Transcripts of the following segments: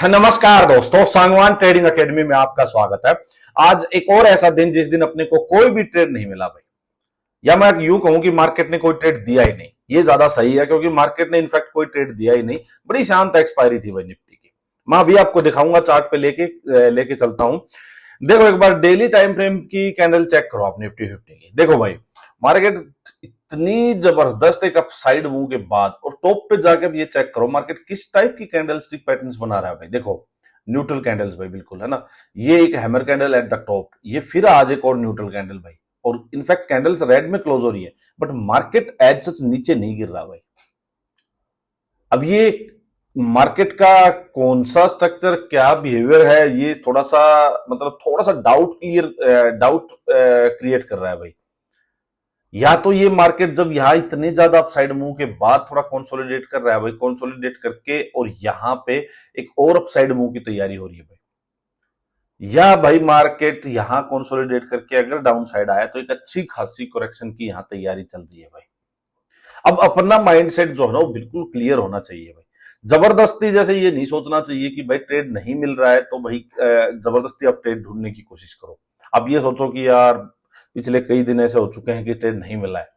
नमस्कार दोस्तों, Sangwan trading academy में आपका स्वागत है। आज एक और ऐसा दिन जिस दिन अपने को कोई भी ट्रेड नहीं मिला भाई, या मैं यूं कहूं कि मार्केट ने कोई ट्रेड दिया ही नहीं। ये ज्यादा सही है क्योंकि मार्केट ने इनफैक्ट कोई ट्रेड दिया ही नहीं। बड़ी शांत एक्सपायरी थी भाई निफ्टी की। मैं अभी आपको दिखाऊंगा, चार्ट पे लेके चलता हूं। देखो एक बार डेली टाइम फ्रेम की कैंडल चेक करो आप निफ्टी 50 की। देखो भाई, मार्केट इतनी जबरदस्त एक अपसाइड मूव के बाद और टॉप पे जाकर ये चेक करो मार्केट किस टाइप की कैंडल स्टिक पैटर्न्स बना रहा है भाई। देखो न्यूट्रल कैंडल्स भाई, बिल्कुल है ना। ये एक hammer candle at the top, ये फिर आज एक और न्यूट्रल कैंडल भाई, और इनफैक्ट कैंडल्स रेड में क्लोज हो रही है, बट मार्केट एज सच नीचे नहीं गिर रहा भाई। अब ये मार्केट का कौन सा स्ट्रक्चर, क्या बिहेवियर है, ये थोड़ा सा डाउट क्रिएट कर रहा है भाई। या तो ये मार्केट जब यहां इतने ज्यादा अपसाइड मूव के बाद थोड़ा कंसोलिडेट कर रहा है भाई, कंसोलिडेट करके और यहां पे एक और अपसाइड मूव की तैयारी हो रही है भाई, या भाई मार्केट यहां कंसोलिडेट करके अगर डाउन साइड आया तो एक अच्छी खासी करेक्शन की यहां तैयारी चल रही है भाई। अब अपना माइंडसेट जो है ना वो बिल्कुल क्लियर होना चाहिए भाई। जबरदस्ती जैसे ये नहीं सोचना चाहिए कि भाई ट्रेड नहीं मिल रहा है तो भाई जबरदस्ती आप ट्रेड ढूंढने की कोशिश करो। अब ये सोचो कि यार पिछले कई दिन ऐसे हो चुके हैं कि ट्रेड नहीं मिला है,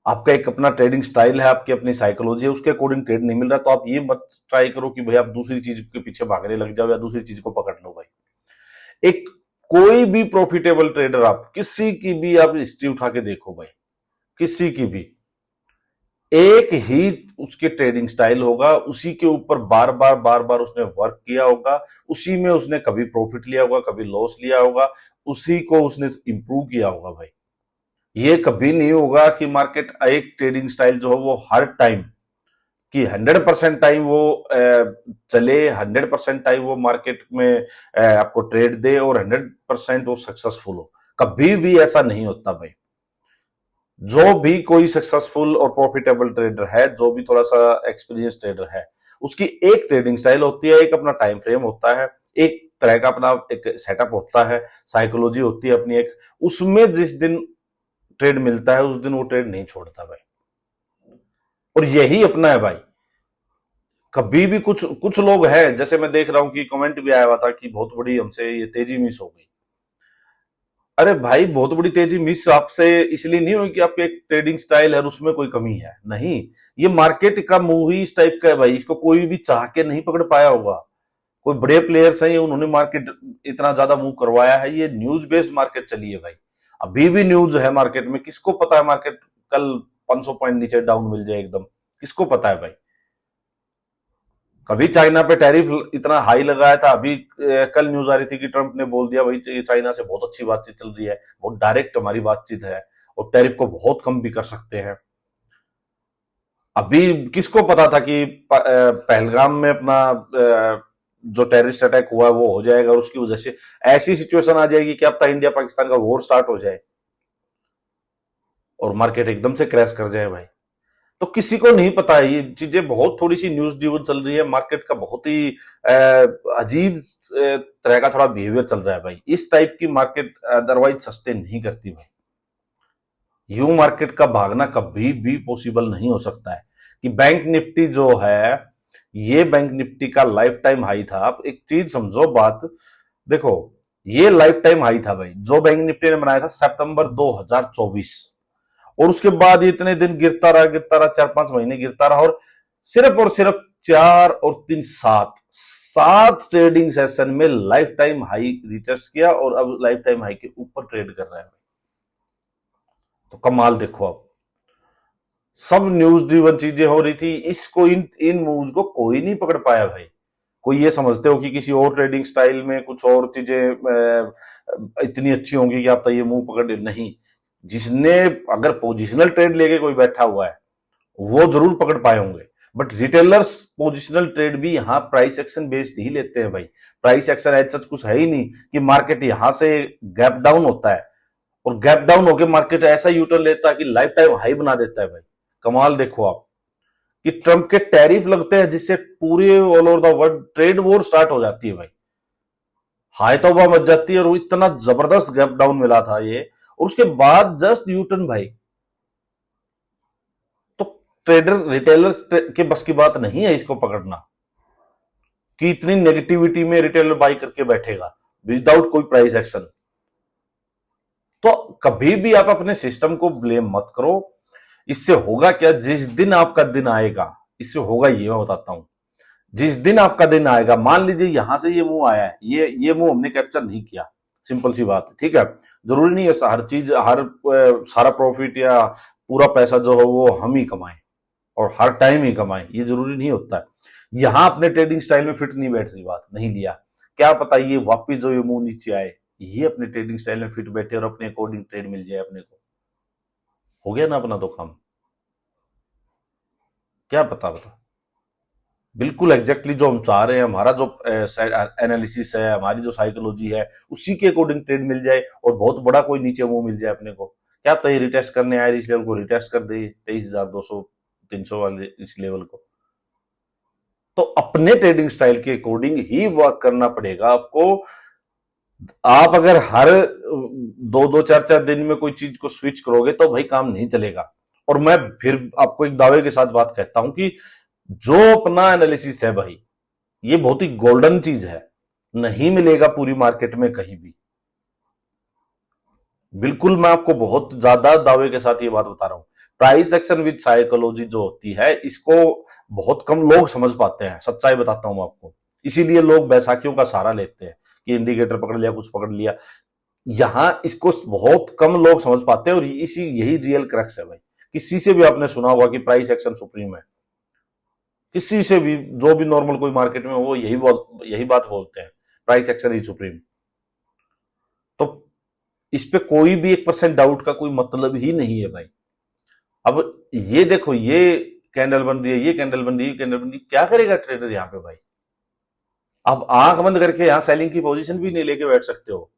आपका एक अपना ट्रेडिंग स्टाइल है, आपकी अपनी साइकोलॉजी है, उसके अकॉर्डिंग ट्रेड नहीं मिल रहा, तो आप ये मत ट्राई करो कि भाई आप दूसरी चीज के पीछे भागने लग जाओ या दूसरी चीज को पकड़ लो भाई। एक कोई भी प्रॉफिटेबल ट्रेडर, आप किसी की भी आप हिस्ट्री उठा के देखो भाई, किसी की भी एक ही उसके ट्रेडिंग स्टाइल होगा, उसी के ऊपर बार बार उसने वर्क किया होगा, उसी में उसने कभी प्रॉफिट लिया होगा, कभी लॉस लिया होगा, उसी को उसने इंप्रूव किया होगा भाई। ये कभी नहीं होगा कि मार्केट एक ट्रेडिंग स्टाइल जो है वो हर टाइम कि 100% टाइम वो चले, 100% टाइम वो मार्केट में आपको ट्रेड दे और 100% वो सक्सेसफुल हो। कभी भी ऐसा नहीं होता भाई। जो भी कोई सक्सेसफुल और प्रॉफिटेबल ट्रेडर है, जो भी थोड़ा सा एक्सपीरियंस ट्रेडर है, उसकी एक ट्रेडिंग स्टाइल होती है, एक अपना टाइम फ्रेम होता है, एक तरह का अपना एक सेटअप होता है, साइकोलॉजी होती है अपनी एक। उसमें जिस दिन ट्रेड मिलता है उस दिन वो ट्रेड नहीं छोड़ता भाई, और यही अपना है भाई। कभी भी कुछ कुछ लोग हैं, जैसे मैं देख रहा हूं कि कमेंट भी आया हुआ था कि बहुत बड़ी हमसे ये तेजी मिस हो गई। अरे भाई, बहुत बड़ी तेजी मिस आपसे इसलिए नहीं हुई कि आपके एक ट्रेडिंग स्टाइल है और उसमें कोई कमी है, नहीं। ये मार्केट का मूव ही इस टाइप का है भाई, इसको कोई भी चाह के नहीं पकड़ पाया होगा। कोई बड़े प्लेयर्स हैं, उन्होंने मार्केट इतना ज्यादा मूव करवाया है। ये न्यूज बेस्ड मार्केट चली है भाई, अभी भी न्यूज है मार्केट में। किसको पता है मार्केट कल 500 पॉइंट नीचे डाउन मिल जाए एकदम, किसको पता है भाई। कभी चाइना पे टैरिफ इतना हाई लगाया था, अभी कल न्यूज आ रही थी कि ट्रंप ने बोल दिया भाई चाइना से बहुत अच्छी बातचीत चल रही है, बहुत डायरेक्ट हमारी बातचीत है और टैरिफ को बहुत कम भी कर सकते हैं। अभी किसको पता था कि पहलगाम में अपना जो टेररिस्ट अटैक हुआ है वो हो जाएगा और उसकी वजह से ऐसी सिचुएशन आ जाएगी कि अब तक इंडिया पाकिस्तान का वॉर स्टार्ट हो जाए और मार्केट एकदम से क्रैश कर जाए भाई। तो किसी को नहीं पता है, ये चीजें बहुत थोड़ी सी न्यूज ड्रिवन चल रही है। मार्केट का बहुत ही अजीब तरह का थोड़ा बिहेवियर चल रहा है भाई। इस टाइप की मार्केट अदरवाइज सस्टेन नहीं करती भाई। यूं मार्केट का भागना कभी भी पॉसिबल नहीं हो सकता है। कि बैंक निफ्टी जो है, ये बैंक निफ्टी का लाइफ टाइम हाई था। आप एक चीज समझो बात, देखो ये लाइफ टाइम हाई था भाई जो बैंक निफ्टी ने बनाया था सितंबर 2024, और उसके बाद इतने दिन गिरता रहा 4-5 महीने गिरता रहा, और सिर्फ 4 और 3 7 ट्रेडिंग सेशन में लाइफ टाइम हाई रीटेस्ट किया और अब लाइफ टाइम हाई के ऊपर ट्रेड कर रहा है। तो कमाल देखो, आप सब न्यूज ड्रिवन चीजें हो रही थी, इसको इन मूव्स को कोई नहीं पकड़ पाया भाई। कोई ये समझते हो कि किसी और ट्रेडिंग स्टाइल में कुछ और चीजें इतनी अच्छी होंगी कि आप तो ये मूव पकड़ नहीं। जिसने अगर पोजिशनल ट्रेड लेके कोई बैठा हुआ है वो जरूर पकड़ पाए होंगे, बट रिटेलर्स पोजिशनल ट्रेड भी यहां प्राइस एक्शन बेस्ड ही लेते हैं भाई। प्राइस एक्शन एज सच कुछ है ही नहीं कि मार्केट यहां से गैप डाउन होता है और गैप डाउन होकर मार्केट ऐसा यूटर्न लेता है कि लाइफ टाइम हाई बना देता है भाई। कमाल देखो आप कि ट्रंप के टैरिफ लगते हैं जिससे पूरे all over the world trade war start हो जाती है भाई। हाई तो वह मच जाती है और इतना जबरदस्त गैप डाउन मिला था ये, और उसके बाद जस्ट यूटर्न भाई। तो ट्रेडर रिटेलर के बस की बात नहीं है इसको पकड़ना। कि इतनी नेगेटिविटी में रिटेलर बाई करके बैठेगा विदाउट कोई प्राइस एक्शन। तो कभी भी आप अपने सिस्टम को ब्लेम मत करो। इससे होगा क्या, जिस दिन आपका दिन आएगा, इससे होगा ये मैं बताता हूं। जिस दिन आपका दिन आएगा, मान लीजिए यहां से ये मूव आया है, ये मूव हमने कैप्चर नहीं किया, सिंपल सी बात है, ठीक है। जरूरी नहीं है हर चीज, सारा प्रॉफिट या पूरा पैसा जो है वो हम ही कमाएं और हर टाइम ही कमाएं, ये जरूरी नहीं होता है। यहां अपने ट्रेडिंग स्टाइल में फिट नहीं बैठ रही बात, नहीं लिया, क्या पता ये वापिस जो ये मुंह नीचे आए, ये अपने ट्रेडिंग स्टाइल में फिट बैठे और अपने अकॉर्डिंग ट्रेड मिल जाए अपने को, हो गया ना अपना तो काम। क्या पता बता, बिल्कुल एग्जैक्टली जो हम चाह रहे हैं, हमारा जो एनालिसिस है, हमारी जो साइकोलॉजी है, उसी के अकॉर्डिंग ट्रेड मिल जाए और बहुत बड़ा कोई नीचे मुंह मिल जाए अपने को। क्या पता ये रिटेस्ट करने आए इस लेवल को रिटेस्ट कर दे 23,200 300 वाले इस लेवल को। तो अपने ट्रेडिंग स्टाइल के अकॉर्डिंग ही वर्क करना पड़ेगा आपको। आप अगर हर 2-2 4-4 दिन में कोई चीज को स्विच करोगे तो भाई काम नहीं चलेगा। और मैं फिर आपको एक दावे के साथ बात कहता हूं कि जो अपना एनालिसिस है भाई, ये बहुत ही गोल्डन चीज है, नहीं मिलेगा पूरी मार्केट में कहीं भी। बिल्कुल मैं आपको बहुत ज्यादा दावे के साथ ये बात बता रहा हूं। प्राइस एक्शन विद साइकोलॉजी जो होती है, इसको बहुत कम लोग समझ पाते हैं, सच्चाई बताता हूं आपको। इसीलिए लोग बैसाखियों का सहारा लेते हैं कि इंडिकेटर पकड़ लिया, कुछ पकड़ लिया। यहां इसको बहुत कम लोग समझ पाते हैं और यही रियल क्रक्स है भाई। किसी से भी आपने सुना होगा कि प्राइस एक्शन सुप्रीम है, किसी से भी, जो भी नॉर्मल कोई मार्केट में वो यही बात बोलते हैं, प्राइस एक्शन इज सुप्रीम। तो इस पे कोई भी 1% डाउट का कोई मतलब ही नहीं है भाई। अब ये देखो, ये कैंडल बन रही है, ये कैंडल बन रही है, कैंडल बन रही है, क्या करेगा ट्रेडर यहां पे भाई? अब आंख बंद करके यहां सेलिंग की पोजीशन भी नहीं लेके बैठ सकते हो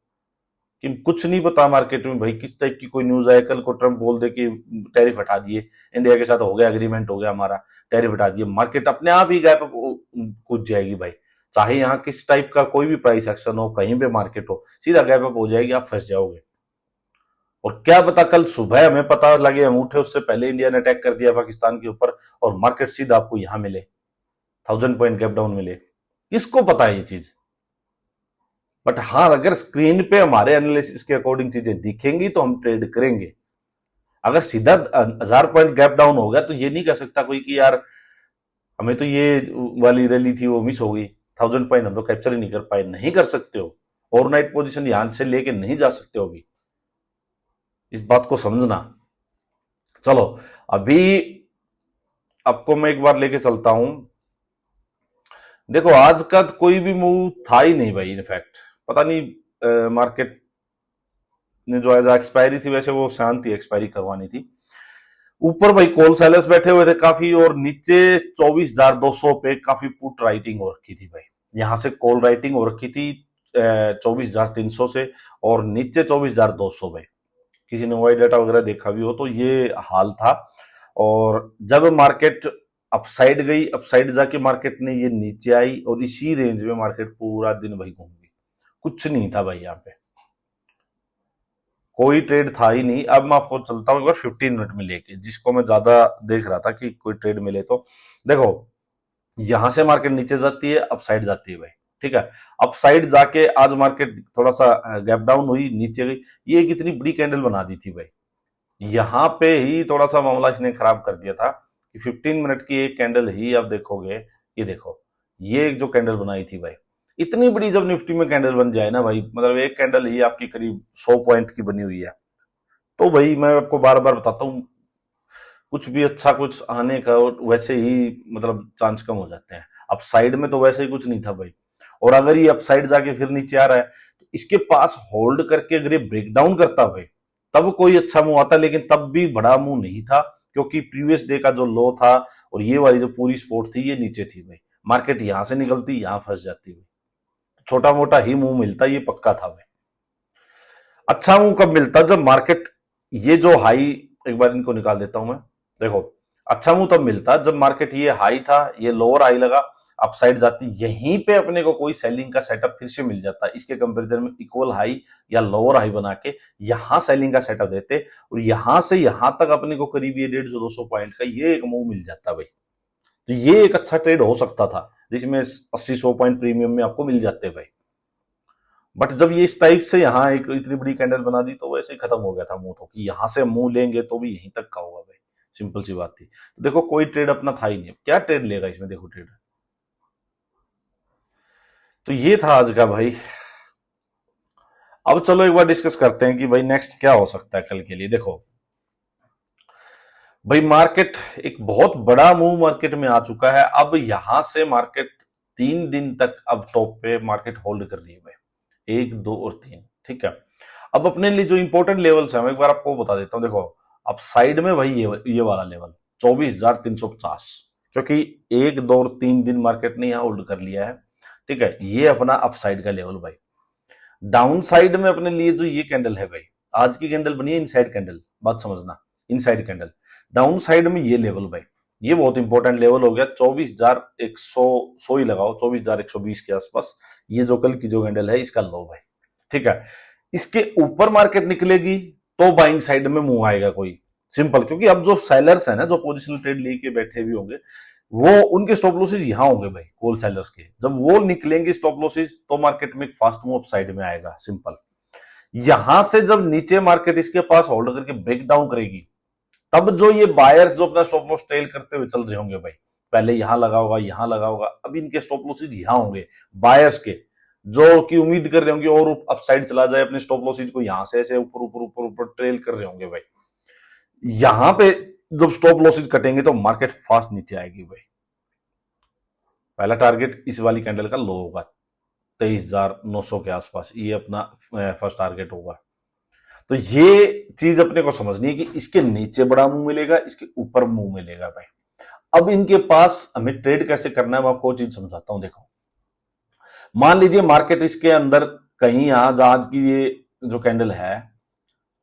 कि कुछ नहीं पता मार्केट में भाई किस टाइप की कोई न्यूज आए, कल को ट्रंप बोल दे कि टैरिफ हटा दिए, इंडिया के साथ हो गया एग्रीमेंट, हो गया हमारा, टैरिफ हटा दिए, मार्केट अपने आप ही गैप कूद जाएगी भाई। चाहे यहाँ किस टाइप का कोई भी प्राइस एक्शन हो, कहीं पे मार्केट हो, सीधा गैप अप हो जाएगी, आप फंस जाओगे। और क्या पता कल सुबह हमें पता लगे, हम उठे उससे पहले इंडिया ने अटैक कर दिया पाकिस्तान के ऊपर और मार्केट सीधा आपको यहां मिले, 1000 पॉइंट गैप डाउन मिले। किसको पता है ये चीज? बट हाँ, अगर स्क्रीन पे हमारे एनालिसिस के अकॉर्डिंग चीजें दिखेंगी तो हम ट्रेड करेंगे। अगर सीधा 1000 पॉइंट गैप डाउन हो गया तो ये नहीं कह सकता कोई कि यार हमें तो ये वाली रैली थी वो मिस हो गई, 1000 पॉइंट हम तो कैप्चर ही नहीं कर पाए। नहीं कर सकते हो, ओवरनाइट पोजीशन यहां से लेके नहीं जा सकते हो अभी, इस बात को समझना। चलो अभी आपको मैं एक बार लेके चलता हूं। देखो आज का कोई भी मूव था ही नहीं भाई, इनफैक्ट पता नहीं मार्केट ने जो एज एक्सपायरी थी वैसे वो शांत थी, एक्सपायरी करवानी थी। ऊपर भाई कॉल सेलर्स बैठे हुए थे काफी, और नीचे 24,200 पे काफी पुट राइटिंग हो रखी थी भाई। यहां से कॉल राइटिंग हो रखी थी 24,300 से, और नीचे 24,200 भाई। किसी ने वाई डाटा वगैरह देखा भी हो तो ये हाल था। और जब मार्केट अपसाइड गई, अपसाइड जाके मार्केट ने ये नीचे आई और इसी रेंज में मार्केट पूरा दिन भाई घूम गई, कुछ नहीं था भाई, यहाँ पे कोई ट्रेड था ही नहीं। अब मैं आपको चलता हूँ एक बार 15 मिनट में लेके, जिसको मैं ज्यादा देख रहा था कि कोई ट्रेड मिले तो। देखो यहां से मार्केट नीचे जाती है, अपसाइड जाती है भाई, ठीक है। अपसाइड जाके आज मार्केट थोड़ा सा गैप डाउन हुई, नीचे गई, ये एक इतनी बड़ी कैंडल बना दी थी भाई। यहां पे ही थोड़ा सा मामला इसने खराब कर दिया था कि 15 मिनट की एक कैंडल ही आप देखोगे, ये देखो, ये जो कैंडल बनाई थी भाई, इतनी बड़ी जब निफ्टी में कैंडल बन जाए ना भाई, मतलब एक कैंडल ही आपकी करीब 100 पॉइंट की बनी हुई है, तो भाई मैं आपको बार बार बताता हूँ, कुछ भी अच्छा कुछ आने का वैसे ही मतलब चांस कम हो जाते हैं। अब साइड में तो वैसे ही कुछ नहीं था भाई, और अगर ये अपसाइड जाके फिर नीचे आ रहा है तो इसके पास होल्ड करके अगर ये ब्रेक डाउन करता भाई तब कोई अच्छा मुंह आता, लेकिन तब भी बड़ा मुंह नहीं था, क्योंकि प्रीवियस डे का जो लो था और ये वाली जो पूरी स्पोर्ट थी ये नीचे थी भाई। मार्केट यहां से निकलती यहां फंस जाती भाई, छोटा मोटा ही मुंह मिलता, ये पक्का था भाई। अच्छा मुंह कब मिलता? जब मार्केट ये जो हाई, एक बार इनको निकाल देता हूं मैं, देखो अच्छा मुंह तब मिलता जब मार्केट ये हाई था, ये लोअर हाई लगा, अपसाइड जाती, यहीं पे अपने को कोई सेलिंग का सेटअप फिर से मिल जाता, इसके कंपैरिजन में इक्वल हाई या लोअर हाई बना के यहां सेलिंग का सेटअप देते, और यहां से यहां तक अपने को करीब ये 150-200 पॉइंट का ये एक मूव मिल जाता भाई। तो ये एक अच्छा ट्रेड हो सकता था जिसमें 80-100 पॉइंट प्रीमियम में आपको मिल जाते भाई। बट जब ये इस टाइप से यहाँ एक इतनी बड़ी कैंडल बना दी तो वैसे ही खत्म हो गया था मुंह, तो कि यहां से मुंह लेंगे तो भी यहीं तक का होगा भाई, सिंपल सी बात थी। तो देखो कोई ट्रेड अपना था ही नहीं, क्या ट्रेड लेगा इसमें, देखो ट्रेड। तो ये था आज का भाई। अब चलो एक बार डिस्कस करते हैं कि भाई नेक्स्ट क्या हो सकता है कल के लिए। देखो भाई मार्केट एक बहुत बड़ा मूव मार्केट में आ चुका है। अब यहां से मार्केट 3 दिन तक अब टॉप पे मार्केट होल्ड कर रही है भाई, 1, 2 और 3, ठीक है। अब अपने लिए जो इंपॉर्टेंट लेवल्स है मैं एक बार आपको बता देता हूं। देखो अब साइड में भाई ये वाला लेवल 24,350, क्योंकि 1, 2 और 3 दिन मार्केट ने यहां होल्ड कर लिया है, ठीक है। ये अपना अपसाइड का लेवल भाई। डाउन साइड में अपने लिए जो ये कैंडल है भाई, आज की कैंडल बनी है इनसाइड कैंडल, बात समझना, इनसाइड कैंडल। डाउन साइड में ये लेवल भाई, ये बहुत इंपॉर्टेंट लेवल हो गया, 24,100 ही लगाओ, 24,120 के आसपास। ये जो कल की जो कैंडल है इसका लो भाई, ठीक है। इसके ऊपर मार्केट निकलेगी तो बाइंग साइड में मूव आएगा कोई, सिंपल। क्योंकि अब जो सेलर्स है ना, जो पोजिशनल ट्रेड लेके बैठे भी होंगे, वो उनके स्टॉप लॉसेज यहां होंगे भाई, कोल सेलर्स के। जब वो निकलेंगे स्टॉप लॉसेज तो मार्केट में एक फास्ट मूव अप साइड में आएगा, सिंपल। यहां से जब नीचे मार्केट इसके पास होल्ड करके ब्रेक डाउन करेगी, तब जो ये बायर्स जो अपना स्टॉप लॉस ट्रेल करते हुए चल रहे होंगे भाई, पहले यहां लगा होगा, यहां लगा होगा, अब इनके स्टॉप लॉसेज यहां होंगे बायर्स के, जो कि उम्मीद कर रहे होंगे और अपसाइड चला जाए, अपने स्टॉप लॉसेज को यहां से ऐसे ऊपर ऊपर ऊपर ऊपर ट्रेल कर रहे होंगे भाई। यहां पे जब स्टॉप लॉसेज कटेंगे तो मार्केट फास्ट नीचे आएगी भाई। पहला टारगेट इस वाली कैंडल का लो होगा 23,900 के आसपास, ये अपना फर्स्ट टारगेट होगा। तो ये चीज अपने को समझनी है कि इसके नीचे बड़ा मुंह मिलेगा, इसके ऊपर मुंह मिलेगा भाई। अब इनके पास हमें ट्रेड कैसे करना है मैं आपको चीज समझाता हूं। देखो मान लीजिए मार्केट इसके अंदर कहीं आज की ये जो कैंडल है,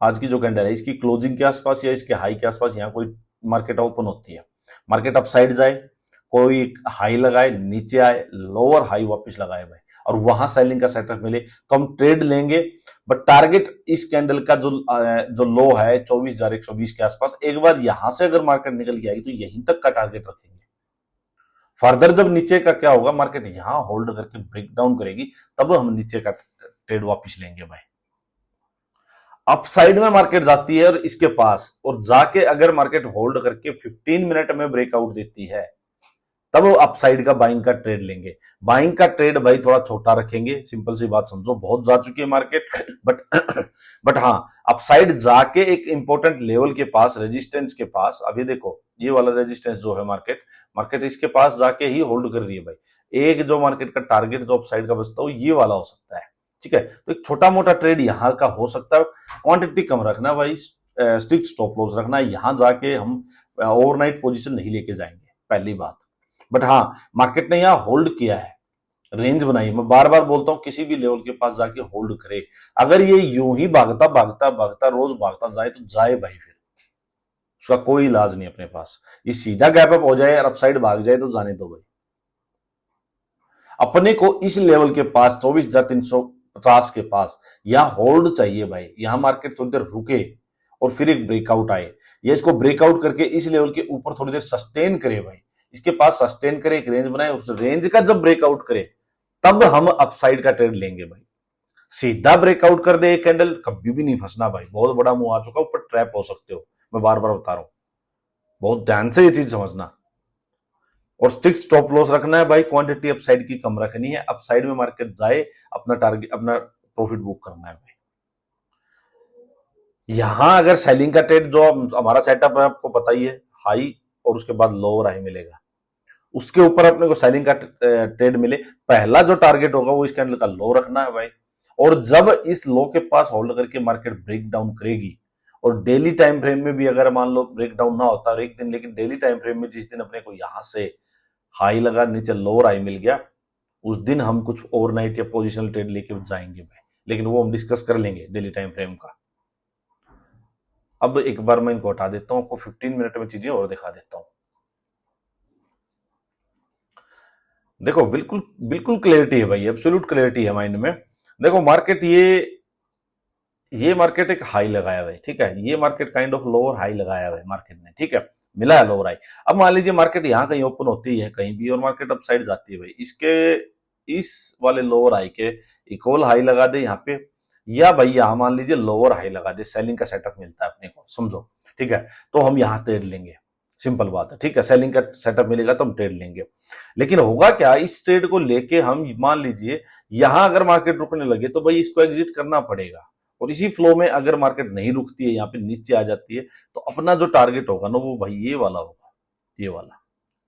आज की जो कैंडल है इसकी क्लोजिंग के आसपास या इसके हाई के आसपास यहां कोई मार्केट ओपन होती है, मार्केट अपसाइड जाए, कोई हाई लगाए, नीचे आए, लोअर हाई वापस लगाए भाई, और वहां सेलिंग का सेटअप मिले तो हम ट्रेड लेंगे। बट टारगेट इस कैंडल का जो लो है 24,120 के आसपास, एक बार यहां से अगर मार्केट निकल के आएगी तो यहीं तक का टारगेट रखेंगे। फर्दर जब नीचे का क्या होगा, मार्केट यहां होल्ड करके ब्रेक डाउन करेगी, तब हम नीचे का ट्रेड वापस लेंगे भाई। अपसाइड में मार्केट जाती है और इसके पास, और जाके अगर मार्केट होल्ड करके 15 मिनट में ब्रेकआउट देती है, तब अपसाइड का बाइंग का ट्रेड लेंगे। बाइंग का ट्रेड भाई थोड़ा छोटा रखेंगे, सिंपल सी बात समझो, बहुत जा चुकी है मार्केट, बट बट हाँ अपसाइड जाके एक इंपॉर्टेंट लेवल के पास, रेजिस्टेंस के पास, अभी देखो ये वाला रेजिस्टेंस जो है मार्केट इसके पास जाके ही होल्ड कर रही है भाई। एक जो मार्केट का टारगेट जो अपसाइड का बचता है ये वाला हो सकता है, ठीक है। तो एक छोटा मोटा ट्रेड यहां का हो सकता है, क्वांटिटी कम रखना भाई, स्ट्रिक्ट स्टॉप लॉस रखना, यहां जाके हम ओवरनाइट पोजीशन नहीं लेके जाएंगे, पहली बात। बट हाँ मार्केट ने यहां होल्ड किया है, रेंज बनाई, मैं बार बार बोलता हूं किसी भी लेवल के पास जाके होल्ड करे। अगर ये यूं ही भागता भागता भागता रोज भागता जाए तो जाए भाई, फिर उसका कोई इलाज नहीं अपने पास। ये सीधा गैप अप हो जाए और अपसाइड भाग जाए तो जाने दो भाई। अपने को इस लेवल के पास 24,350 के पास यहां होल्ड चाहिए भाई, यहां मार्केट थोड़ी देर रुके और फिर एक ब्रेकआउट आए, ये इसको ब्रेकआउट करके इस लेवल के ऊपर थोड़ी देर सस्टेन करे भाई, इसके पास सस्टेन करे, एक रेंज बनाए, उस रेंज का जब ब्रेकआउट करे तब हम अपसाइड का ट्रेड लेंगे भाई। सीधा ब्रेकआउट कर दे एक कैंडल, कभी भी नहीं फंसना भाई, बहुत बड़ा मुंह आ चुका, ऊपर ट्रैप हो सकते हो, मैं बार बार बता रहा हूं, बहुत ध्यान से ये चीज समझना। और स्ट्रिक्ट स्टॉप लॉस रखना है भाई, क्वांटिटी अपसाइड की कम रखनी है, अपसाइड में मार्केट जाए अपना टारगेट, अपना प्रॉफिट बुक करना है भाई। यहां अगर सेलिंग का ट्रेड जो हमारा सेटअप है आपको पता ही है, हाई और उसके बाद लोअर हाई मिलेगा, उसके ऊपर अपने को सेलिंग का ट्रेड मिले, पहला जो टारगेट होगा वो इस कैंडल का लो रखना है भाई। और जब इस लो के पास होल्ड करके मार्केट ब्रेक डाउन करेगी, और डेली टाइम फ्रेम में भी अगर मान लो ब्रेक डाउन ना होता एक दिन, लेकिन डेली टाइम फ्रेम में जिस दिन अपने को यहां से हाई लगा, नीचे लोअर हाई मिल गया, उस दिन हम कुछ ओवरनाइट या पोजिशनल ट्रेड लेके जाएंगे भाई, लेकिन वो हम डिस्कस कर लेंगे डेली टाइम फ्रेम का। अब एक बार मैं इनको हटा देता हूं, आपको 15 मिनट में चीजें और दिखा देता हूं। देखो बिल्कुल बिल्कुल क्लैरिटी है भाई, एब्सोल्यूट क्लैरिटी है माइंड में। देखो मार्केट ये मार्केट एक हाई लगाया हुआ है, ठीक है, ये market kind of lower high लगाया हुआ है मार्केट ने, ठीक है। मिला है लोअर हाई। अब मान लीजिए मार्केट यहाँ कहीं ओपन होती है कहीं भी और मार्केट अप साइड जाती है भाई, इसके इस वाले लोअर हाई के इक्वल हाई लगा दे यहाँ पे, या भाई यहाँ मान लीजिए लोअर हाई लगा दे, सेलिंग का सेटअप मिलता है अपने को, समझो, ठीक है, तो हम यहाँ ट्रेड लेंगे, सिंपल बात है, ठीक है, सेलिंग का सेटअप मिलेगा तो हम ट्रेड लेंगे। लेकिन होगा क्या, इस ट्रेड को लेके हम मान लीजिए यहां अगर मार्केट रुकने लगे तो भाई इसको एग्जिट करना पड़ेगा, और इसी फ्लो में अगर मार्केट नहीं रुकती है, यहाँ पे नीचे आ जाती है, तो अपना जो टारगेट होगा ना वो भाई ये वाला होगा, ये वाला,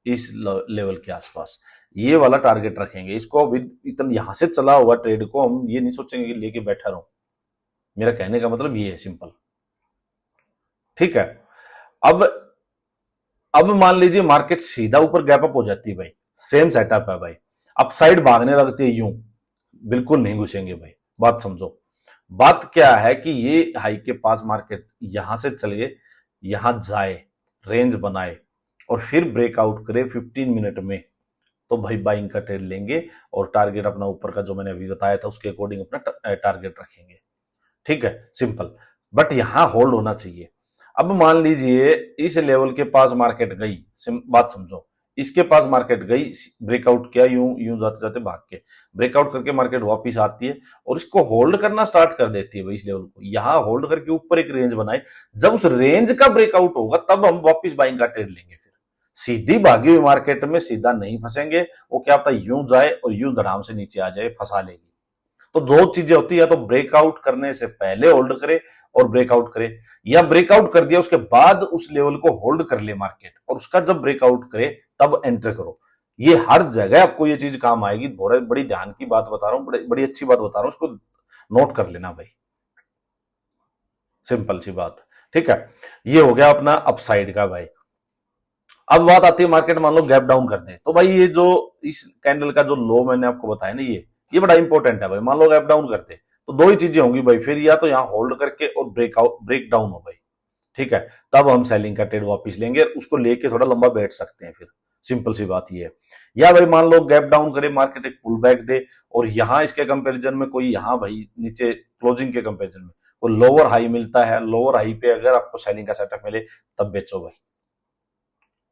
इस लेवल के आसपास ये वाला टारगेट रखेंगे। इसको इतना यहां से चला हुआ ट्रेड को हम ये नहीं सोचेंगे कि लेके बैठा रहूं, मेरा कहने का मतलब ये है, सिंपल, ठीक है। अब अब मान लीजिए मार्केट सीधा ऊपर गैप अप हो जाती है भाई, सेम सेटअप है भाई, अब साइड भागने लगती है यूं, बिल्कुल नहीं घुसेंगे भाई, बात समझो। बात क्या है कि ये हाई के पास मार्केट यहां से चले, यहां जाए, रेंज बनाए और फिर ब्रेकआउट करे 15 मिनट में, तो भाई बाइंग का ट्रेड लेंगे और टारगेट अपना ऊपर का जो मैंने अभी बताया था उसके अकॉर्डिंग अपना टारगेट रखेंगे, ठीक है, सिंपल। बट यहां होल्ड होना चाहिए। अब मान लीजिए इस लेवल के पास मार्केट गई, बात समझो, इसके पास मार्केट गई, ब्रेकआउट किया, यूं यूं जाते जाते भाग के ब्रेकआउट करके मार्केट वापस आती है और इसको होल्ड करना स्टार्ट कर देती है भाई, इस लेवल को यहां होल्ड करके ऊपर एक रेंज बनाए, जब उस रेंज का ब्रेकआउट होगा तब हम वापस बाइंग का ट्रेड लेंगे। फिर सीधी भागी हुई मार्केट में सीधा नहीं फंसेंगे, वो क्या पता यूं जाए और यूं धड़ाम से नीचे आ जाए, फंसा लेगी। तो दो चीजें होती है, तो ब्रेकआउट करने से पहले होल्ड करे और ब्रेकआउट करे, या ब्रेकआउट कर दिया उसके बाद उस लेवल को होल्ड कर ले मार्केट और उसका जब ब्रेकआउट करे तब एंटर करो। ये हर जगह आपको ये चीज काम आएगी, बड़ी ध्यान की बात बता रहा हूं, बड़ी अच्छी बात बता रहा हूं, उसको नोट कर लेना भाई, सिंपल सी बात, ठीक है। ये हो गया अपना अपसाइड का भाई। अब बात आती है मार्केट मान लो गैप डाउन कर दे, तो भाई ये जो इस कैंडल का जो लो मैंने आपको बताया ना, ये बड़ा इंपॉर्टेंट है भाई। मान लो गैप डाउन करते तो दो ही चीजें होंगी भाई, फिर या तो यहां होल्ड करके और ब्रेक डाउन हो भाई, ठीक है, तब हम सेलिंग का ट्रेड वापस लेंगे, उसको लेके थोड़ा लंबा बैठ सकते हैं फिर, सिंपल सी बात ये है। या भाई मान लो गैप डाउन करे मार्केट, एक पुल बैक दे और यहां इसके कंपैरिजन में कोई, यहां भाई नीचे क्लोजिंग के कंपैरिजन में कोई लोअर हाई मिलता है, लोअर हाई पे अगर आपको सेलिंग का सेटअप मिले तब बेचो भाई,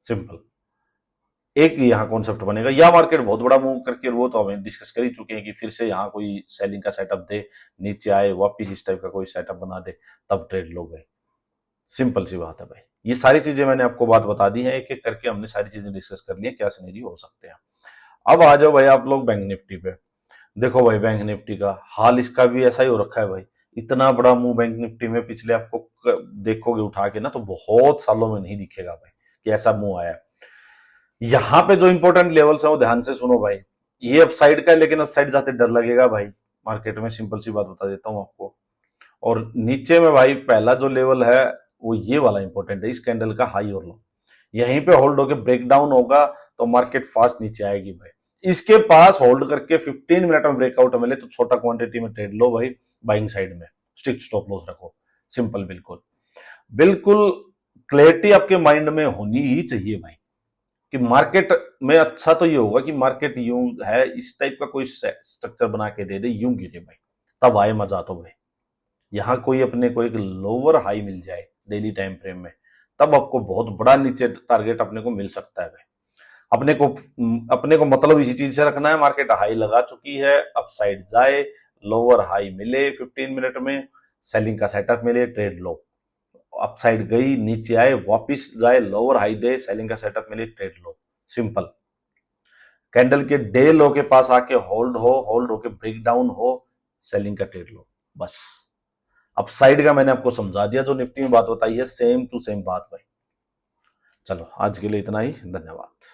सिंपल। एक यहाँ कॉन्सेप्ट बनेगा, या मार्केट बहुत बड़ा मूव करके, वो तो हमें डिस्कस कर ही चुके हैं कि फिर से यहाँ कोई सेलिंग का सेटअप दे, नीचे आए वापिस इस टाइप का कोई सेटअप बना दे, तब ट्रेड लो गए, सिंपल सी बात है भाई। ये सारी चीजें मैंने आपको बात बता दी है, एक एक करके हमने सारी चीजें डिस्कस कर ली है, क्या सिनेरियो हो सकते हैं। अब आ जाओ भाई आप लोग बैंक निफ्टी पे। देखो भाई बैंक निफ्टी का हाल इसका भी ऐसा ही हो रखा है भाई, इतना बड़ा मूव बैंक निफ्टी में पिछले आपको देखोगे उठा के ना तो बहुत सालों में नहीं दिखेगा भाई कि ऐसा मूव आया। यहां पे जो इंपॉर्टेंट लेवल्स है वो ध्यान से सुनो भाई, ये अपसाइड का है लेकिन अपसाइड जाते डर लगेगा भाई मार्केट में, सिंपल सी बात बता देता हूं आपको। और नीचे में भाई पहला जो लेवल है वो ये वाला इंपॉर्टेंट है, इस कैंडल का हाई और लो, यहीं पे होल्ड होकर ब्रेक डाउन होगा तो मार्केट फास्ट नीचे आएगी भाई। इसके पास होल्ड करके 15 मिनट में ब्रेकआउट मिले तो छोटा क्वांटिटी में ट्रेड लो भाई, बाइंग साइड में स्ट्रिक्ट स्टॉप लॉस रखो, सिंपल, बिल्कुल बिल्कुल क्लैरिटी आपके माइंड में होनी ही चाहिए भाई कि मार्केट में अच्छा तो ये होगा कि मार्केट यूं है, इस टाइप का कोई स्ट्रक्चर बना के दे दे, यूं गिरे भाई, तब आए मजा तो भाई। यहां कोई अपने को एक लोअर हाई मिल जाए डेली टाइम फ्रेम में, तब आपको बहुत बड़ा नीचे टारगेट अपने को मिल सकता है भाई। अपने को मतलब इसी चीज से रखना है, मार्केट हाई लगा चुकी है, अपसाइड जाए, लोअर हाई मिले 15 मिनट में, सेलिंग का सेटअप मिले, ट्रेड लो, अपसाइड गई नीचे आए वापिस जाए, लोअर हाई दे, सेलिंग का सेटअप मिले, ट्रेड लो, सिंपल। कैंडल के डे लो के पास आके होल्ड होके ब्रेक डाउन हो, सेलिंग का ट्रेड लो, बस। अपसाइड का मैंने आपको समझा दिया, जो निफ्टी में बात बताई है सेम टू सेम बात भाई। चलो आज के लिए इतना ही, धन्यवाद।